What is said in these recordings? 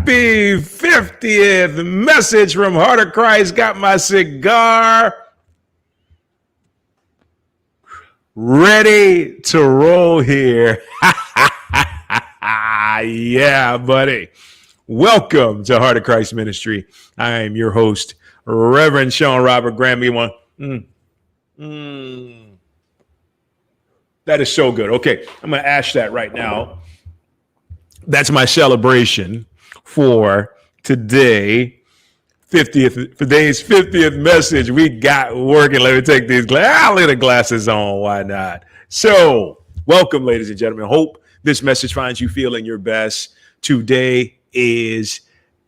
Happy 50th message from Heart of Christ. Got my cigar ready to roll here. Yeah, buddy. Welcome to Heart of Christ Ministry. I am your host, Reverend Shaun Robert Grammy one. That is so good. Okay, I'm going to ash that right now. That's my celebration for today, today's 50th message. We got working. Let me take these glasses on. Why not? So, welcome, ladies and gentlemen. Hope this message finds you feeling your best. Today is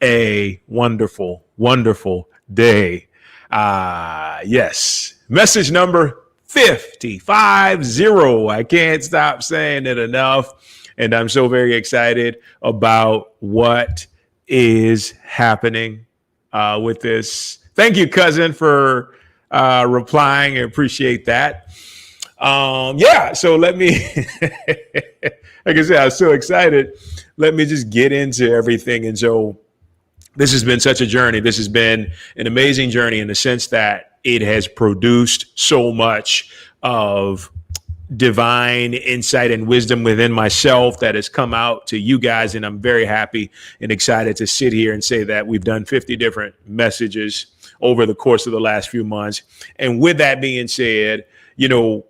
a wonderful, wonderful day. Yes. Message number 50. I can't stop saying it enough. And I'm so very excited about what is happening with this. Thank you, cousin, for replying. I appreciate that. So let me, like I said, I was so excited. Let me just get into everything. And so this has been such a journey. This has been an amazing journey in the sense that it has produced so much of divine insight and wisdom within myself that has come out to you guys. And I'm very happy and excited to sit here and say that we've done 50 different messages over the course of the last few months. And with that being said, you know,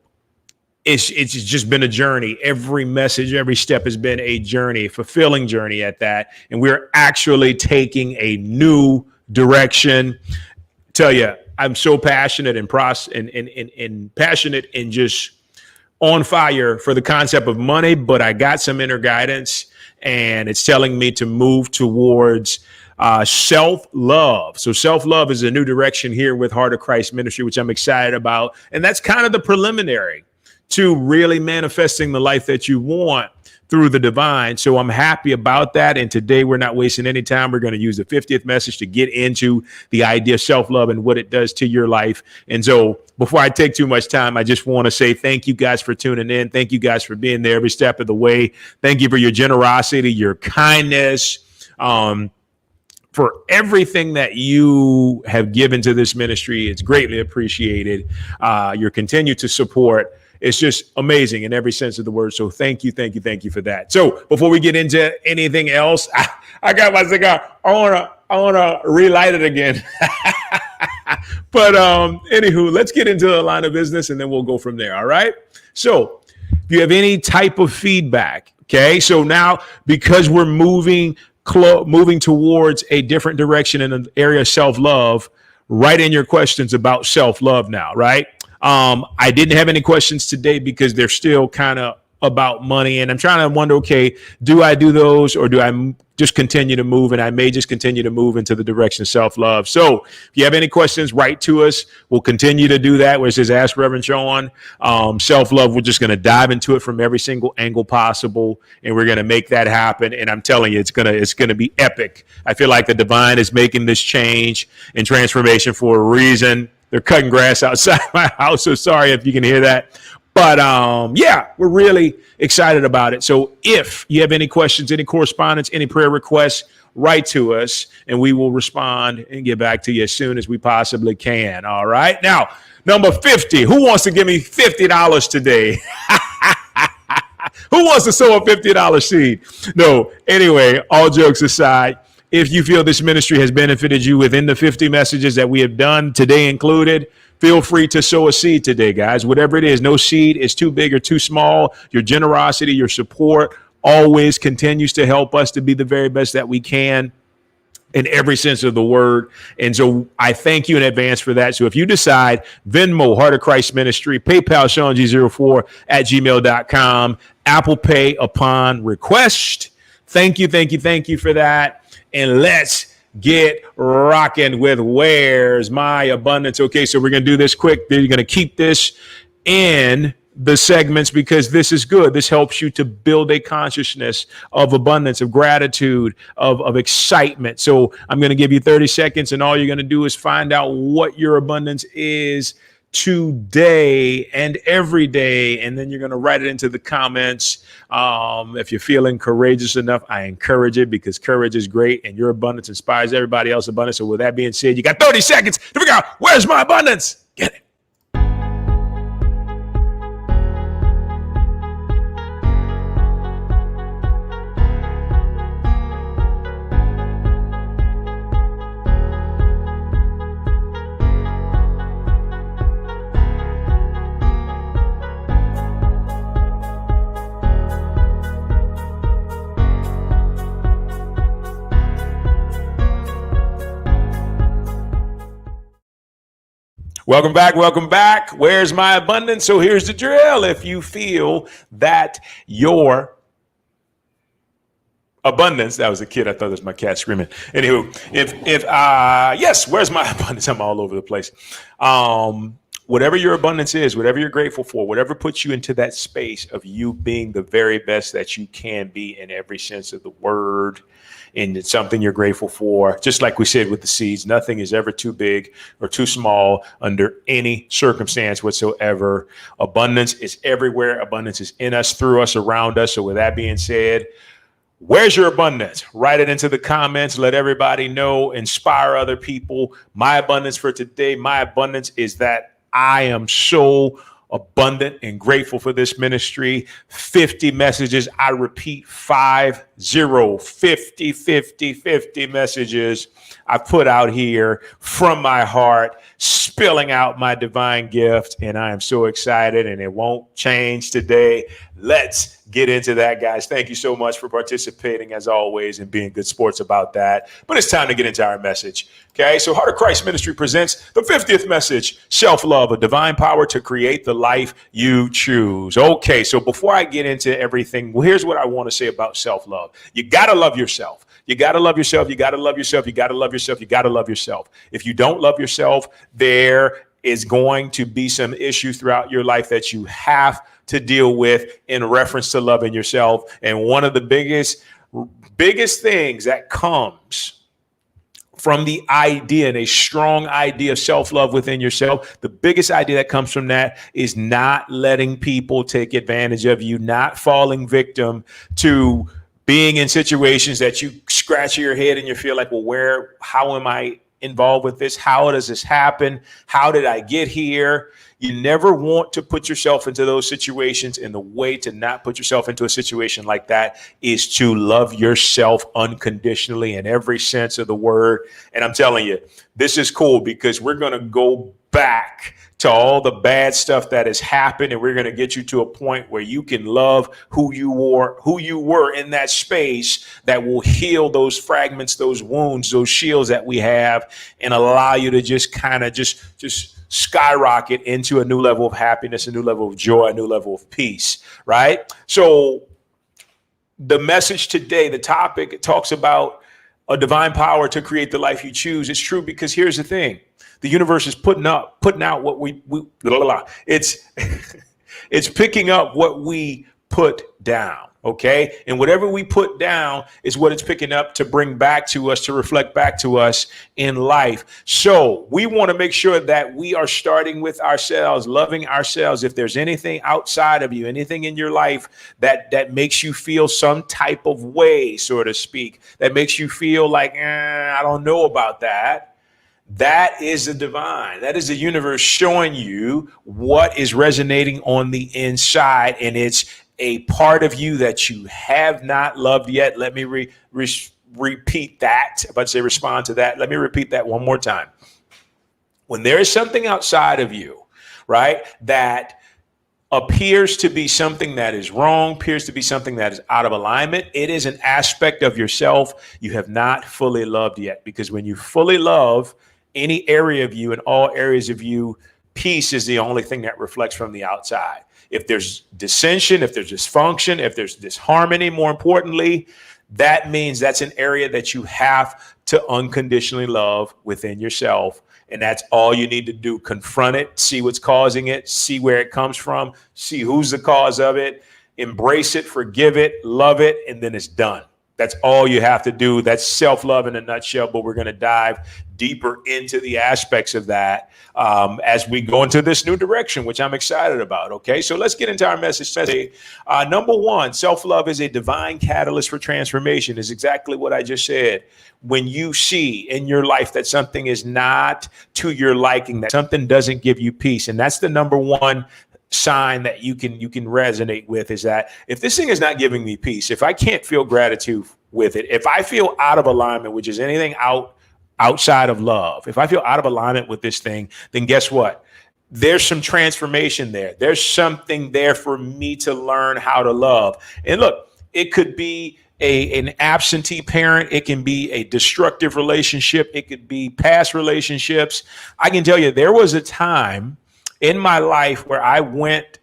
it's just been a journey. Every message, every step has been a journey, a fulfilling journey at that. And we're actually taking a new direction. Tell you, I'm so passionate and passionate and just on fire for the concept of money, but I got some inner guidance and it's telling me to move towards self-love. So self-love is a new direction here with Heart of Christ Ministry, which I'm excited about. And that's kind of the preliminary to really manifesting the life that you want through the divine. So I'm happy about that. And today we're not wasting any time. We're going to use the 50th message to get into the idea of self-love and what it does to your life. And so before I take too much time, I just want to say thank you guys for tuning in. Thank you guys for being there every step of the way. Thank you for your generosity, your kindness, for everything that you have given to this ministry. It's greatly appreciated. Your continue to support. It's just amazing in every sense of the word. So thank you for that. So before we get into anything else, I got my cigar. I wanna relight it again. But anywho, let's get into the line of business and then we'll go from there. All right. So if you have any type of feedback, okay. So now because we're moving towards a different direction in the area of self-love, write in your questions about self-love now, right? I didn't have any questions today because they're still kind of about money. And I'm trying to wonder, okay, do I do those or do I just continue to move? And I may just continue to move into the direction of self-love. So if you have any questions, write to us. We'll continue to do that, where it says Ask Reverend Shaun. Self-love, we're just going to dive into it from every single angle possible. And we're going to make that happen. And I'm telling you, it's going to be epic. I feel like the divine is making this change and transformation for a reason. They're cutting grass outside my house, so sorry if you can hear that. But yeah, we're really excited about it. So if you have any questions, any correspondence, any prayer requests, write to us and we will respond and get back to you as soon as we possibly can. All right. Now, number 50. Who wants to give me $50 today? Who wants to sow a $50 seed? No. Anyway, all jokes aside, if you feel this ministry has benefited you within the 50 messages that we have done today included, feel free to sow a seed today, guys. Whatever it is, no seed is too big or too small. Your generosity, your support always continues to help us to be the very best that we can in every sense of the word. And so I thank you in advance for that. So if you decide Venmo, Heart of Christ Ministry, PayPal, SeanG04@gmail.com, Apple Pay upon request. Thank you for that. And let's get rocking with Where's My Abundance? Okay, so we're going to do this quick. You're going to keep this in the segments because this is good. This helps you to build a consciousness of abundance, of gratitude, of excitement. So I'm going to give you 30 seconds and all you're going to do is find out what your abundance is today and every day. And then you're going to write it into the comments. If you're feeling courageous enough, I encourage it, because courage is great and your abundance inspires everybody else's abundance. So with that being said, you got 30 seconds to figure out, where's my abundance? Get it. Welcome back. Welcome back. Where's my abundance? So here's the drill. If you feel that your abundance, that was a kid. I thought it was my cat screaming. Anywho, yes, where's my abundance? I'm all over the place. Whatever your abundance is, whatever you're grateful for, whatever puts you into that space of you being the very best that you can be in every sense of the word, and it's something you're grateful for. Just like we said with the seeds, nothing is ever too big or too small under any circumstance whatsoever. Abundance is everywhere. Abundance is in us, through us, around us. So with that being said, where's your abundance? Write it into the comments. Let everybody know. Inspire other people. My abundance for today, my abundance is that I am so abundant and grateful for this ministry. 50 messages. I repeat, 50 messages I put out here from my heart, spilling out my divine gift. And I am so excited, and it won't change today. Let's get into that, guys. Thank you so much for participating, as always, and being good sports about that. But it's time to get into our message. Okay, so Heart of Christ Ministry presents the 50th message, Self-Love, a divine power to create the life you choose. Okay, so before I get into everything, well, here's what I want to say about self-love. You got to love yourself. You got to love yourself. You got to love yourself. You got to love yourself. You got to love yourself. If you don't love yourself, there is going to be some issue throughout your life that you have to deal with in reference to loving yourself. And one of the biggest things that comes from the idea, and a strong idea of self-love within yourself, the biggest idea that comes from that is not letting people take advantage of you, not falling victim to being in situations that you scratch your head and you feel like, well, how am I involved with this? How does this happen? How did I get here? You never want to put yourself into those situations. And the way to not put yourself into a situation like that is to love yourself unconditionally in every sense of the word. And I'm telling you, this is cool, because we're going to go back to all the bad stuff that has happened, and we're going to get you to a point where you can love who you were in that space, that will heal those fragments, those wounds, those shields that we have, and allow you to just kind of just skyrocket into a new level of happiness, a new level of joy, a new level of peace, right? So the message today, the topic, it talks about a divine power to create the life you choose. It's true, because here's the thing. The universe is putting out what we it's it's picking up what we put down. Okay. And whatever we put down is what it's picking up to bring back to us, to reflect back to us in life. So we want to make sure that we are starting with ourselves, loving ourselves. If there's anything outside of you, anything in your life that makes you feel some type of way, so to speak, that makes you feel like, I don't know about that. That is the divine. That is the universe showing you what is resonating on the inside. And it's a part of you that you have not loved yet. Let me repeat that. I'm about to say respond to that. Let me repeat that one more time. When there is something outside of you, right, that appears to be something that is wrong, appears to be something that is out of alignment, it is an aspect of yourself you have not fully loved yet. Because when you fully love any area of you and all areas of you, peace is the only thing that reflects from the outside. If there's dissension, if there's dysfunction, if there's disharmony, more importantly, that means that's an area that you have to unconditionally love within yourself. And that's all you need to do. Confront it, see what's causing it, see where it comes from, see who's the cause of it, embrace it, forgive it, love it, and then it's done. That's all you have to do. That's self-love in a nutshell, but we're going to dive deeper into the aspects of that as we go into this new direction, which I'm excited about. Okay, so let's get into our message today. Number one, self-love is a divine catalyst for transformation, is exactly what I just said. When you see in your life that something is not to your liking, that something doesn't give you peace, and that's the number one sign that you can resonate with, is that if this thing is not giving me peace, if I can't feel gratitude with it, if I feel out of alignment, which is anything outside of love, if I feel out of alignment with this thing, then guess what? There's some transformation there. There's something there for me to learn how to love. And look, it could be an absentee parent. It can be a destructive relationship. It could be past relationships. I can tell you, there was a time in my life where I went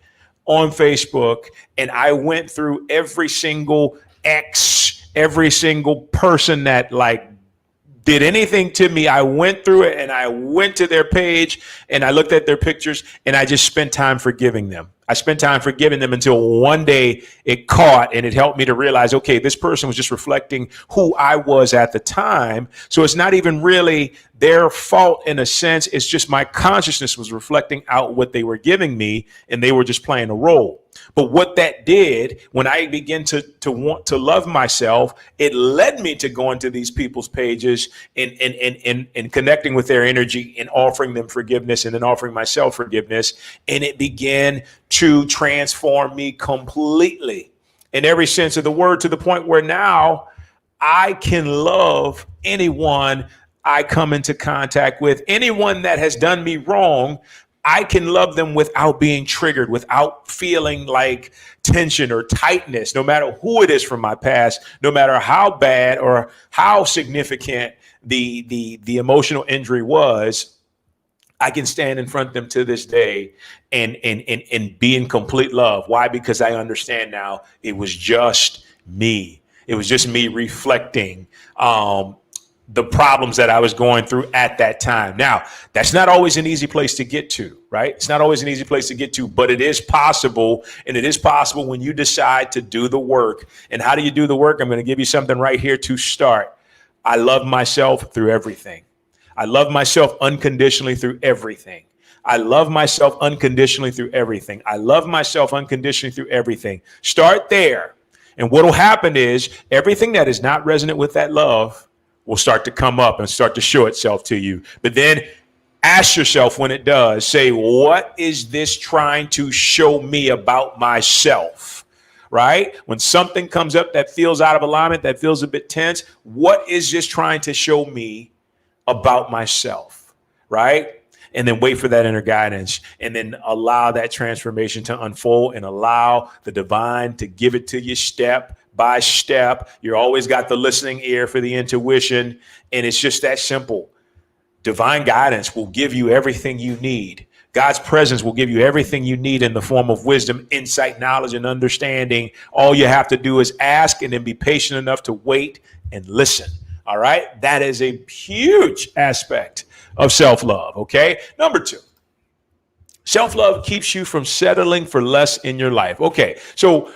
on Facebook and I went through every single ex, every single person that like did anything to me. I went through it and I went to their page and I looked at their pictures and I just spent time forgiving them. I spent time forgiving them until one day it caught, and it helped me to realize, okay, this person was just reflecting who I was at the time. So it's not even really their fault in a sense. It's just my consciousness was reflecting out what they were giving me, and they were just playing a role. But what that did, when I began to want to love myself, it led me to going to these people's pages and connecting with their energy and offering them forgiveness, and then offering myself forgiveness. And it began to transform me completely in every sense of the word, to the point where now I can love anyone I come into contact with. Anyone that has done me wrong, I can love them without being triggered, without feeling like tension or tightness, no matter who it is from my past, no matter how bad or how significant the emotional injury was. I can stand in front of them to this day and be in complete love. Why? Because I understand now it was just me. It was just me reflecting the problems that I was going through at that time. Now, that's not always an easy place to get to, right? It's not always an easy place to get to, but it is possible. And it is possible when you decide to do the work. And how do you do the work? I'm going to give you something right here to start. I love myself through everything. I love myself unconditionally through everything. I love myself unconditionally through everything. I love myself unconditionally through everything. Start there. And what will happen is everything that is not resonant with that love will start to come up and start to show itself to you. But then ask yourself when it does, say, what is this trying to show me about myself? Right? When something comes up that feels out of alignment, that feels a bit tense, what is this trying to show me about myself? Right? And then wait for that inner guidance, and then allow that transformation to unfold, and allow the divine to give it to you step by step. You always got the listening ear for the intuition, and it's just that simple. Divine guidance will give you everything you need. God's presence will give you everything you need in the form of wisdom, insight, knowledge, and understanding. All you have to do is ask, and then be patient enough to wait and listen. All right. That is a huge aspect of self-love. Okay. Number two, self-love keeps you from settling for less in your life. Okay. So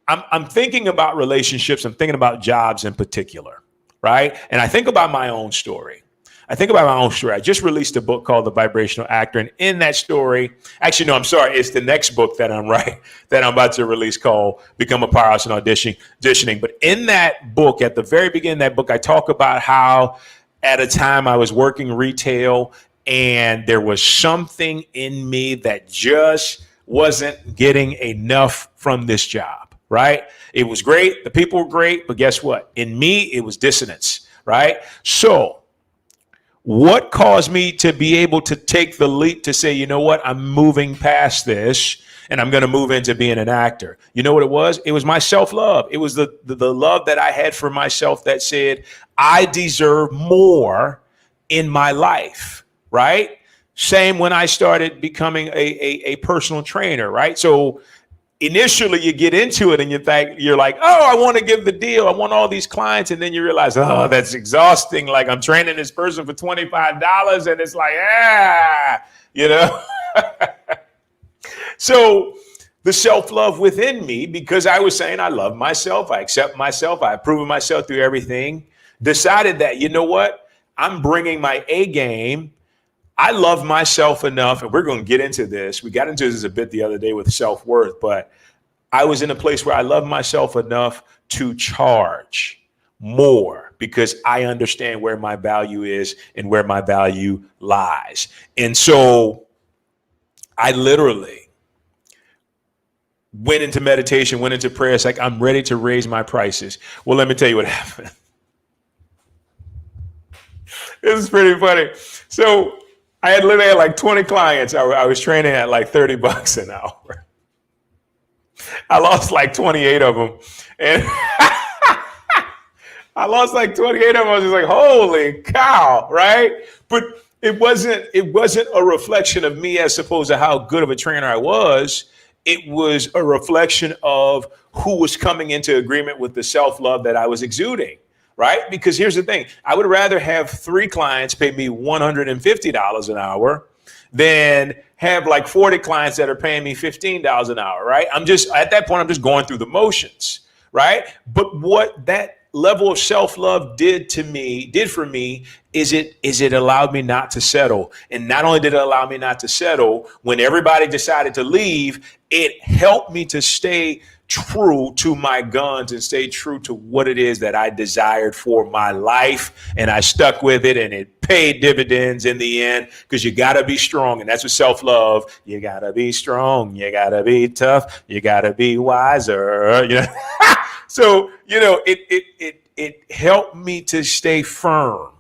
I'm thinking about relationships. I'm thinking about jobs in particular. Right. And I think about my own story. I just released a book called The Vibrational Actor. And in that story, actually, no, I'm sorry. It's the next book that I'm about to release called Become a Powerhouse in Auditioning. But in that book, at the very beginning of that book, I talk about how at a time I was working retail and there was something in me that just wasn't getting enough from this job, right? It was great. The people were great. But guess what? In me, it was dissonance, right? So what caused me to be able to take the leap to say, you know what, I'm moving past this and I'm going to move into being an actor? You know what it was? It was my self-love. It was the love that I had for myself that said, I deserve more in my life, right? Same when I started becoming a personal trainer, right? So initially you get into it and you're like, oh, I want to give the deal. I want all these clients. And then you realize, oh, that's exhausting. Like I'm training this person for $25 and it's like, you know. So the self-love within me, because I was saying I love myself, I accept myself, I approve of myself through everything, decided that, you know what, I'm bringing my A game. I love myself enough, and we're going to get into this. We got into this a bit the other day with self-worth, but I was in a place where I love myself enough to charge more because I understand where my value is and where my value lies. And so I literally went into meditation, went into prayer. It's like, I'm ready to raise my prices. Well, let me tell you what happened. This is pretty funny. So I had literally had like 20 clients. I was training at like $30 an hour. I lost like 28 of them. And I lost like 28 of them. I was just like, holy cow, right? But it wasn't a reflection of me as opposed to how good of a trainer I was. It was a reflection of who was coming into agreement with the self-love that I was exuding, right? Because here's the thing. I would rather have 3 clients pay me $150 an hour than have like 40 clients that are paying me $15 an hour, right? I'm just, at that point, I'm just going through the motions, right? But what that level of self-love did for me, is it allowed me not to settle. And not only did it allow me not to settle, when everybody decided to leave, it helped me to stay true to my guns and stay true to what it is that I desired for my life. And I stuck with it, and it paid dividends in the end, because you got to be strong. And that's what self-love, you got to be strong. You got to be tough. You got to be wiser. You know? So, you know, it helped me to stay firm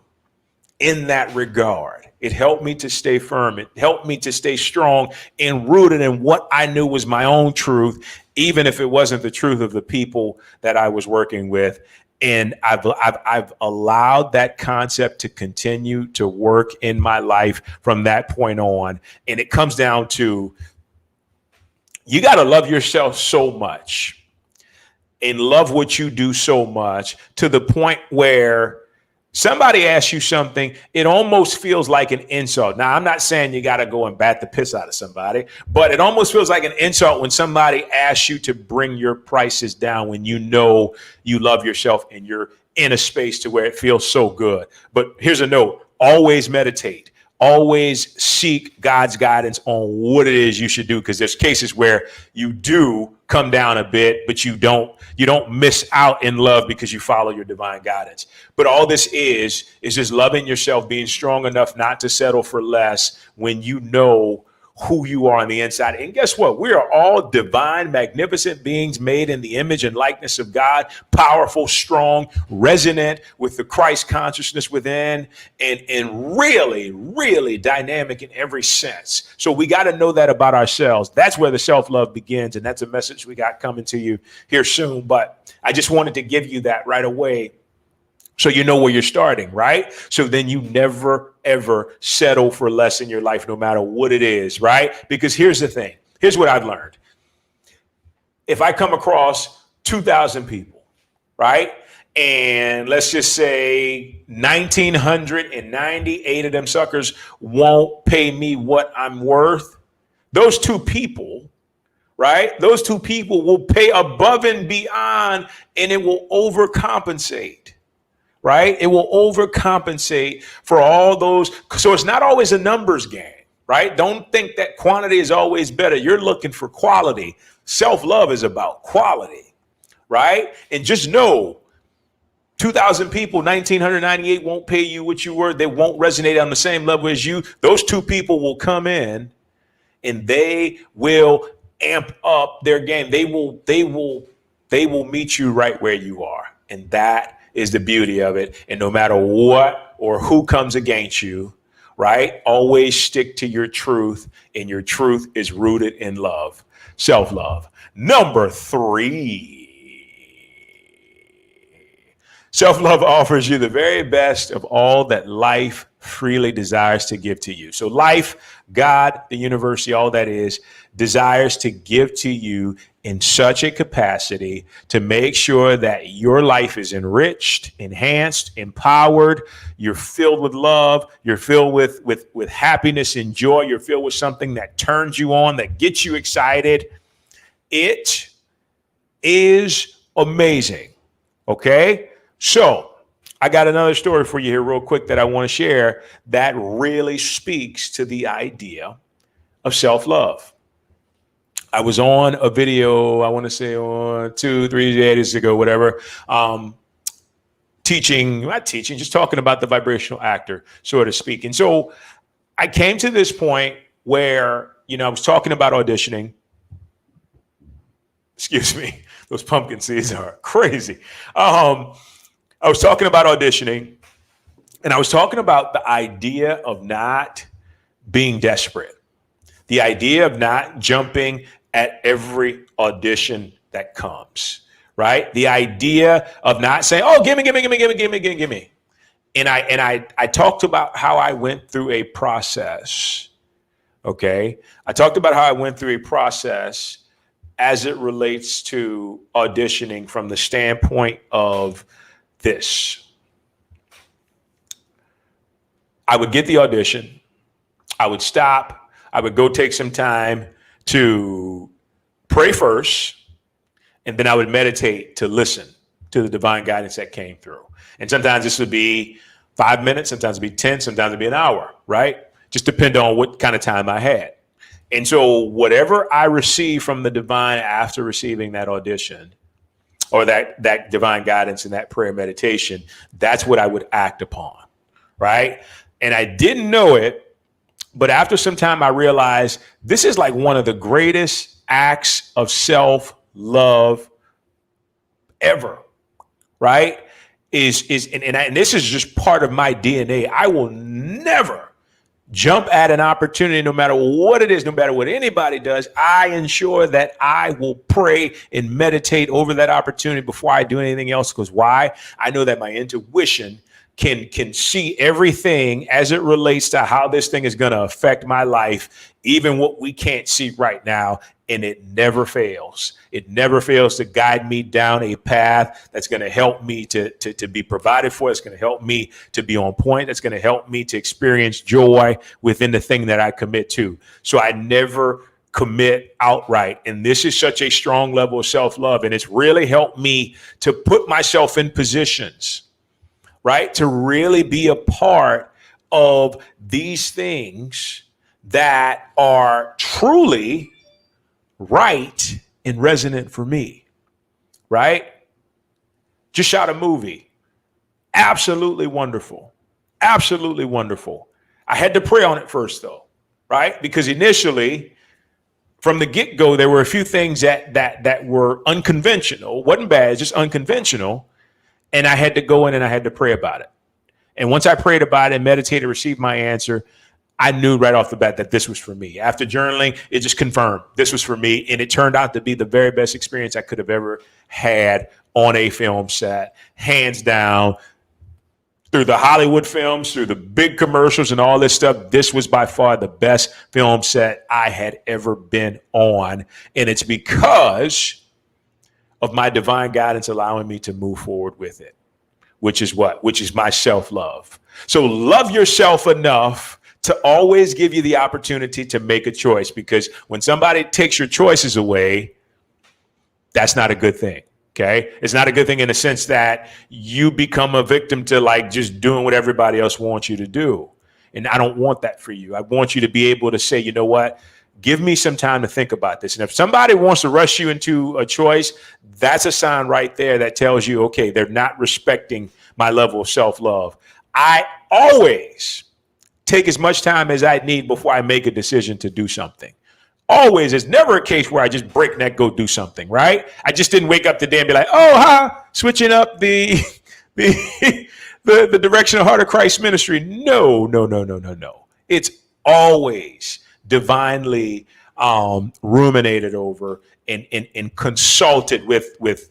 in that regard. It helped me to stay firm. It helped me to stay strong and rooted in what I knew was my own truth, even if it wasn't the truth of the people that I was working with. And I've allowed that concept to continue to work in my life from that point on. And it comes down to, you got to love yourself so much and love what you do so much to the point where somebody asks you something, it almost feels like an insult. Now, I'm not saying you got to go and bat the piss out of somebody, but it almost feels like an insult when somebody asks you to bring your prices down when you know you love yourself and you're in a space to where it feels so good. But here's a note: always meditate. Always seek God's guidance on what it is you should do, because there's cases where you do come down a bit, but you don't miss out in love because you follow your divine guidance. But all this is just loving yourself, being strong enough not to settle for less when you know who you are on the inside. And guess what? We are all divine, magnificent beings made in the image and likeness of God, powerful, strong, resonant with the Christ consciousness within, and really, really dynamic in every sense. So we got to know that about ourselves. That's where the self-love begins. And that's a message we got coming to you here soon. But I just wanted to give you that right away, so you know where you're starting, right? So then you never, ever settle for less in your life, no matter what it is, right? Because here's the thing. Here's what I've learned. If I come across 2,000 people, right? And let's just say 1,998 of them suckers won't pay me what I'm worth. Those 2 people, right? Those 2 people will pay above and beyond, and it will overcompensate. Right? It will overcompensate for all those. So it's not always a numbers game, right? Don't think that quantity is always better. You're looking for quality. Self-love is about quality, right? And just know 2,000 people, 1,998 won't pay you what you were. They won't resonate on the same level as you. Those 2 people will come in and they will amp up their game. They will meet you right where you are. And that is the beauty of it. And no matter what or who comes against you, right? Always stick to your truth, and your truth is rooted in love. Self-love. Number 3. Self-love offers you the very best of all that life freely desires to give to you. So life, God, the universe, all that is, desires to give to you in such a capacity to make sure that your life is enriched, enhanced, empowered. You're filled with love. You're filled with happiness and joy. You're filled with something that turns you on, that gets you excited. It is amazing. Okay. So I got another story for you here real quick that I want to share that really speaks to the idea of self-love. I was on a video, I want to say on 2-3 days ago, whatever, just talking about the vibrational actor, so to speak. And so I came to this point where, I was talking about auditioning. Excuse me, those pumpkin seeds are crazy. I was talking about auditioning, and I was talking about the idea of not being desperate, the idea of not jumping at every audition that comes, right? The idea of not saying, "Oh, give me." And I talked about how I went through a process. Okay, I talked about how I went through a process as it relates to auditioning from the standpoint of this. I would get the audition, I would stop, I would go take some time to pray first, and then I would meditate to listen to the divine guidance that came through. And sometimes this would be 5 minutes, sometimes it'd be 10, sometimes it'd be an hour, right? Just depending on what kind of time I had. And so whatever I received from the divine after receiving that audition or that divine guidance and that prayer meditation, that's what I would act upon, right? And I didn't know it, but after some time I realized this is like one of the greatest acts of self-love ever, right? And this is just part of my DNA. I will never jump at an opportunity, no matter what it is, no matter what anybody does. I ensure that I will pray and meditate over that opportunity before I do anything else. Because why? I know that my intuition can see everything as it relates to how this thing is going to affect my life, even what we can't see right now. And it never fails. It never fails to guide me down a path that's going to help me to be provided for. It's going to help me to be on point. It's going to help me to experience joy within the thing that I commit to. So I never commit outright. And this is such a strong level of self-love. And it's really helped me to put myself in positions, right, to really be a part of these things that are truly right and resonant for me, right? Just shot a movie. Absolutely wonderful. Absolutely wonderful. I had to pray on it first, though, right? Because initially, from the get-go, there were a few things that were unconventional. Wasn't bad, just unconventional. And I had to go in and I had to pray about it. And once I prayed about it and meditated, received my answer, I knew right off the bat that this was for me. After journaling, it just confirmed this was for me. And it turned out to be the very best experience I could have ever had on a film set, hands down. Through the Hollywood films, through the big commercials and all this stuff, this was by far the best film set I had ever been on. And it's because of my divine guidance allowing me to move forward with it, which is what? Which is my self-love. So love yourself enough to always give you the opportunity to make a choice, because when somebody takes your choices away, that's not a good thing. Okay. It's not a good thing in the sense that you become a victim to like just doing what everybody else wants you to do. And I don't want that for you. I want you to be able to say, you know what? Give me some time to think about this. And if somebody wants to rush you into a choice, that's a sign right there that tells you, okay, they're not respecting my level of self-love. I always take as much time as I need before I make a decision to do something. Always. It's never a case where I just breakneck go do something, right? I just didn't wake up today and be like, switching up the direction of Heart of Christ ministry. No. It's always divinely ruminated over and consulted with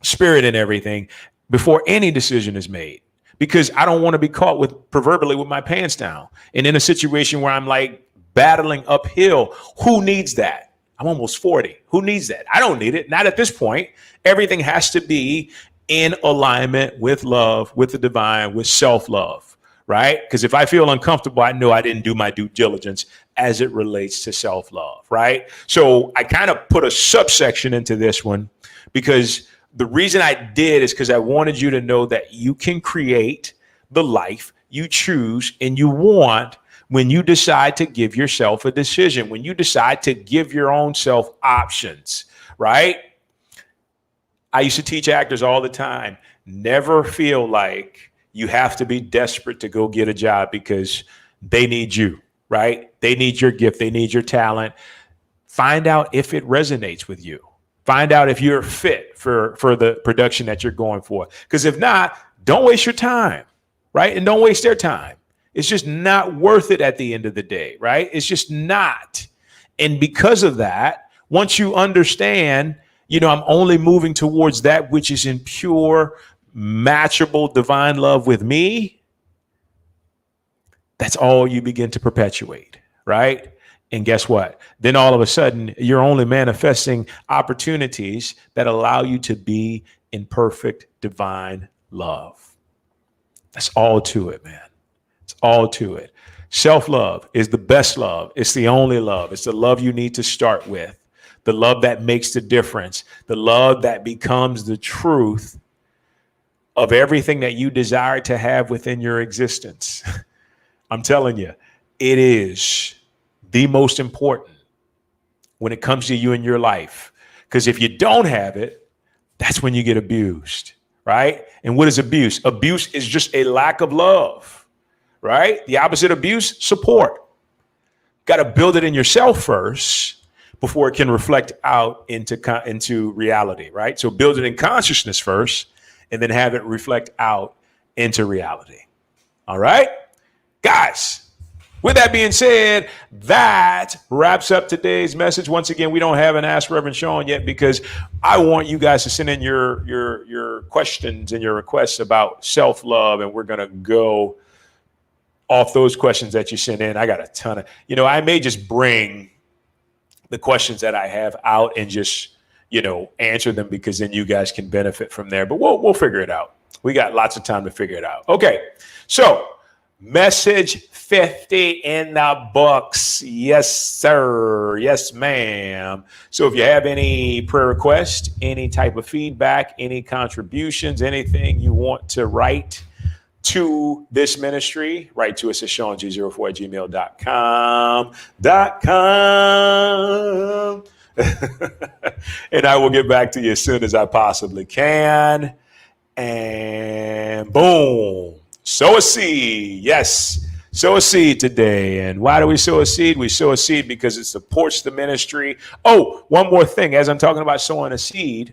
spirit and everything before any decision is made. Because I don't want to be caught with proverbially with my pants down and in a situation where I'm like battling uphill. Who needs that? I'm almost 40. Who needs that? I don't need it. Not at this point. Everything has to be in alignment with love, with the divine, with self-love, right? Because if I feel uncomfortable, I know I didn't do my due diligence as it relates to self-love, right? So I kind of put a subsection into this one because the reason I did is because I wanted you to know that you can create the life you choose and you want when you decide to give yourself a decision, when you decide to give your own self options, right? I used to teach actors all the time, never feel like you have to be desperate to go get a job because they need you, right? They need your gift. They need your talent. Find out if it resonates with you. Find out if you're fit for the production that you're going for. Because if not, don't waste your time, right? And don't waste their time. It's just not worth it at the end of the day, right? It's just not. And because of that, once you understand, I'm only moving towards that which is in pure, matchable divine love with me, that's all you begin to perpetuate, right? And guess what? Then all of a sudden, you're only manifesting opportunities that allow you to be in perfect divine love. That's all to it, man. It's all to it. Self-love is the best love. It's the only love. It's the love you need to start with. The love that makes the difference. The love that becomes the truth of everything that you desire to have within your existence. I'm telling you, it is the most important when it comes to you in your life. Because if you don't have it, that's when you get abused, right? And what is abuse? Abuse is just a lack of love. Right? The opposite of abuse, support. Got to build it in yourself first before it can reflect out into reality, right? So build it in consciousness first and then have it reflect out into reality. All right? Guys, with that being said, that wraps up today's message. Once again, we don't have an Ask Reverend Shaun yet because I want you guys to send in your questions and your requests about self-love, and we're going to go off those questions that you sent in. I got a ton of, I may just bring the questions that I have out and just, answer them because then you guys can benefit from there. But we'll figure it out. We got lots of time to figure it out. Okay. So message 50 in the books. Yes, sir. Yes, ma'am. So if you have any prayer requests, any type of feedback, any contributions, anything you want to write to this ministry, write to us at SeanG04@gmail.com. And I will get back to you as soon as I possibly can. And boom, sow a seed. Yes, sow a seed today. And why do we sow a seed? We sow a seed because it supports the ministry. Oh, one more thing. As I'm talking about sowing a seed,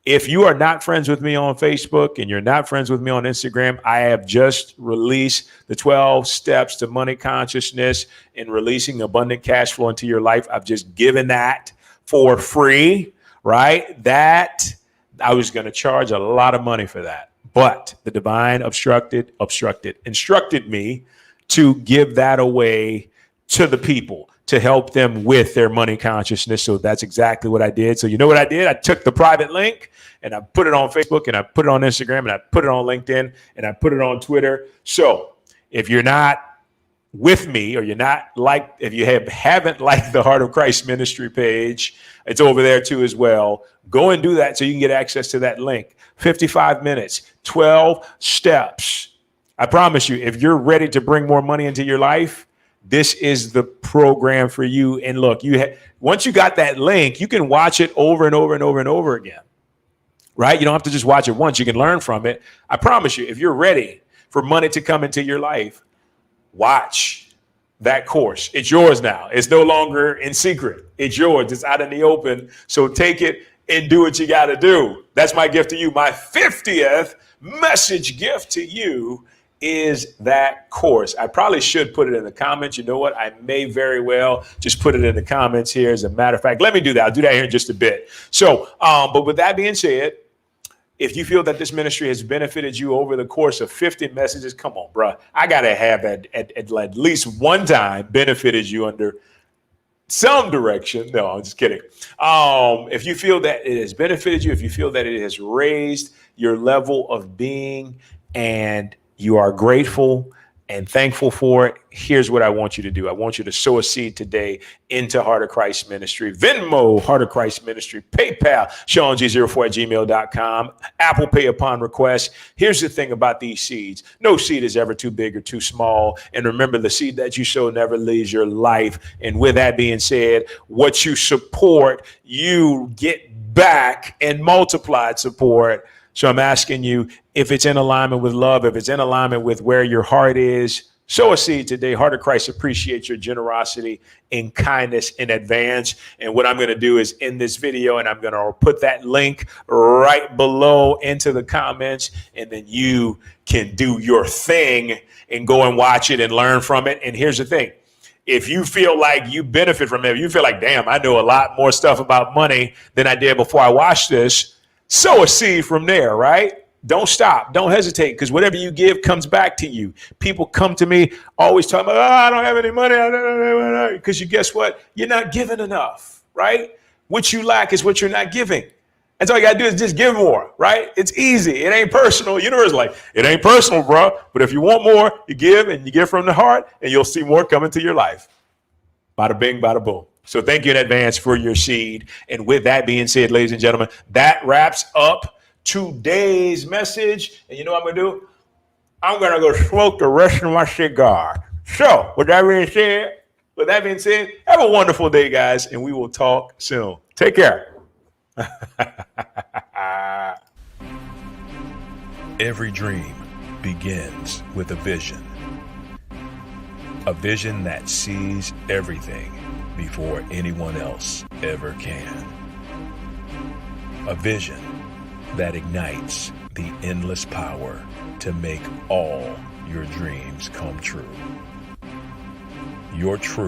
if you are not friends with me on Facebook and you're not friends with me on Instagram, I have just released the 12 steps to money consciousness and releasing abundant cash flow into your life. I've just given that for free, right? That I was going to charge a lot of money for that. But the divine instructed me to give that away to the people, to help them with their money consciousness. So that's exactly what I did. So you know what I did? I took the private link and I put it on Facebook and I put it on Instagram and I put it on LinkedIn and I put it on Twitter. So if you're not with me or if you haven't liked the Heart of Christ Ministry page, it's over there too as well. Go and do that so you can get access to that link. 55 minutes, 12 steps. I promise you, if you're ready to bring more money into your life, this is the program for you. And look, once you got that link, you can watch it over and over and over and over again, right? You don't have to just watch it once. You can learn from it. I promise you, if you're ready for money to come into your life, watch that course. It's yours now. It's no longer in secret. It's yours. It's out in the open. So take it and do what you got to do. That's my gift to you. My 50th message gift to you is that course. I probably should put it in the comments. You know what? I may very well just put it in the comments here. As a matter of fact, let me do that. I'll do that here in just a bit. So, but with that being said, if you feel that this ministry has benefited you over the course of 50 messages, come on, bro. I got to have at least one time benefited you under some direction. No, I'm just kidding. If you feel that it has benefited you, if you feel that it has raised your level of being and you are grateful, and thankful for it, here's what I want you to do. I want you to sow a seed today into Heart of Christ Ministry. Venmo, Heart of Christ Ministry. PayPal, SeanG04@gmail.com. Apple Pay upon request. Here's the thing about these seeds. No seed is ever too big or too small. And remember, the seed that you sow never leaves your life. And with that being said, what you support, you get back in multiplied support. So I'm asking you, if it's in alignment with love, if it's in alignment with where your heart is, sow a seed today. Heart of Christ appreciates your generosity and kindness in advance. And what I'm going to do is end this video, and I'm going to put that link right below into the comments, and then you can do your thing and go and watch it and learn from it. And here's the thing. If you feel like you benefit from it, you feel like, damn, I know a lot more stuff about money than I did before I watched this, sow a seed from there, right? Don't stop. Don't hesitate, because whatever you give comes back to you. People come to me always talking about, I don't have any money. Because you guess what? You're not giving enough, right? What you lack is what you're not giving. That's all you got to do is just give more, right? It's easy. It ain't personal. Universe is like, it ain't personal, bro. But if you want more, you give, and you give from the heart, and you'll see more come into your life. Bada bing, bada boom. So thank you in advance for your seed. And with that being said, ladies and gentlemen, that wraps up today's message. And you know what I'm going to do? I'm going to go smoke the rest of my cigar. So with that being said, have a wonderful day, guys, and we will talk soon. Take care. Every dream begins with a vision. A vision that sees everything before anyone else ever can. A vision that ignites the endless power to make all your dreams come true. Your truth